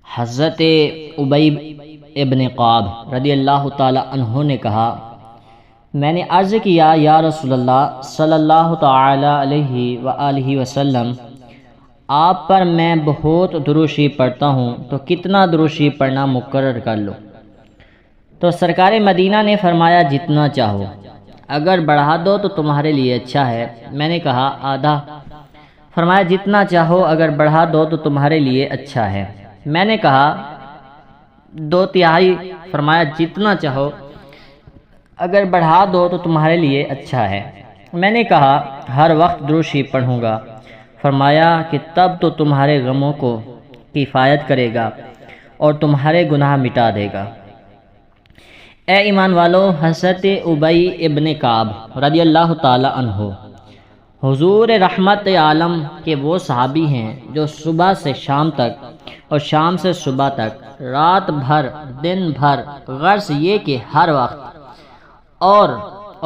حضرت ابی ابن کعب رضی اللہ تعالی عنہ نے کہا، میں نے عرض کیا یا رسول اللہ صلی اللہ تعالی علیہ وآلہ وسلم، آپ پر میں بہت درود شریف پڑھتا ہوں تو کتنا درود شریف پڑھنا مقرر کر لو؟ تو سرکار مدینہ نے فرمایا جتنا چاہو، اگر بڑھا دو تو تمہارے لیے اچھا ہے۔ میں نے کہا آدھا؟ فرمایا جتنا چاہو، اگر بڑھا دو تو تمہارے لیے اچھا ہے۔ میں نے کہا 2/3۔ فرمایا جتنا چاہو، اگر بڑھا دو تو تمہارے لیے اچھا ہے۔ میں نے کہا ہر وقت درود شریف پڑھوں گا۔ فرمایا کہ تب تو تمہارے غموں کو کفایت کرے گا اور تمہارے گناہ مٹا دے گا۔ اے ایمان والو، حضرت ابی ابن کعب رضی اللہ تعالی عنہ حضور رحمت عالم کے وہ صحابی ہیں جو صبح سے شام تک اور شام سے صبح تک رات بھر دن بھر غرض یہ کہ ہر وقت اور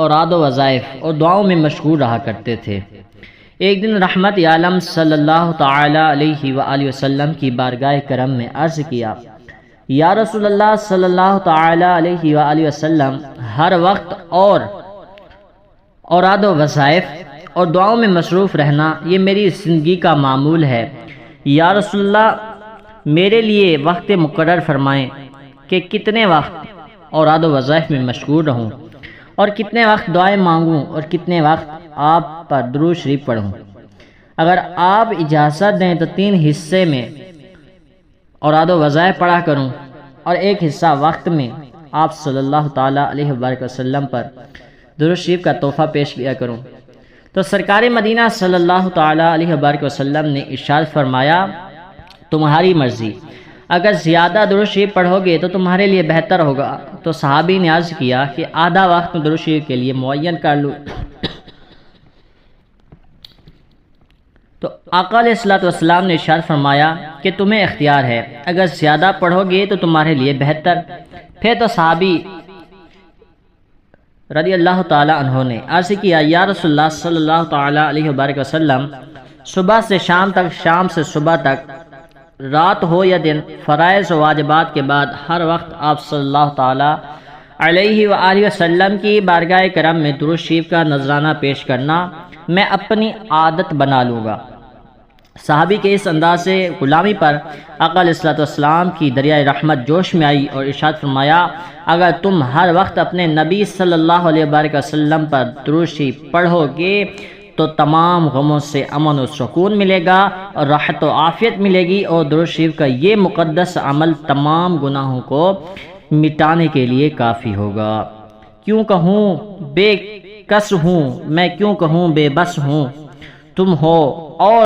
اوراد و وظائف اور دعاؤں میں مشغول رہا کرتے تھے۔ ایک دن رحمت عالم صلی اللہ تعالی علیہ وآلہ وسلم کی بارگاہ کرم میں عرض کیا، یا رسول اللہ صلی اللہ تعالی علیہ وآلہ وسلم، ہر وقت اور اوراد و وظائف اور دعاؤں میں مصروف رہنا یہ میری زندگی کا معمول ہے۔ یا رسول اللہ، میرے لیے وقت مقرر فرمائیں کہ کتنے وقت اوراد و وظائف میں مشغول رہوں اور کتنے وقت دعائیں مانگوں اور کتنے وقت آپ پر درود شریف پڑھوں۔ اگر آپ اجازت دیں تو 3 حصے میں اوراد و وظائف پڑھا کروں اور ایک حصہ وقت میں آپ صلی اللہ تعالی علیہ وآلہ وسلم پر درود شریف کا تحفہ پیش کیا کروں۔ تو سرکار مدینہ صلی اللہ تعالی علیہ وآلہ وسلم نے ارشاد فرمایا، تمہاری مرضی، اگر زیادہ درود شریف پڑھو گے تو تمہارے لیے بہتر ہوگا۔ تو صحابی نے عرض کیا کہ آدھا وقت میں درود شریف کے لیے معین کر لوں۔ تو آقا علیہ الصلوۃ والسلام نے ارشاد فرمایا کہ تمہیں اختیار ہے، اگر زیادہ پڑھو گے تو تمہارے لیے بہتر۔ پھر تو صحابی رضی اللہ تعالی عنہ نے عرض کیا، یا رسول اللہ صلی اللہ تعالی علیہ وآلہ وسلم، صبح سے شام تک، شام سے صبح تک، رات ہو یا دن، فرائض و واجبات کے بعد ہر وقت آپ صلی اللہ تعالی علیہ وآلہ وسلم کی بارگاہ کرم میں درود شریف کا نذرانہ پیش کرنا میں اپنی عادت بنا لوں گا۔ صحابی کے اس انداز سے غلامی پر آقا علیہ الصلوۃ والسلام کی دریائے رحمت جوش میں آئی اور ارشاد فرمایا، اگر تم ہر وقت اپنے نبی صلی اللہ علیہ وآلہ وسلم پر درود شریف پڑھو گے تو تمام غموں سے امن و سکون ملے گا اور راحت و عافیت ملے گی، اور درود شریف کا یہ مقدس عمل تمام گناہوں کو مٹانے کے لیے کافی ہوگا۔ کیوں کہوں بے کس ہوں میں، کیوں کہوں بے بس ہوں، تم ہو اور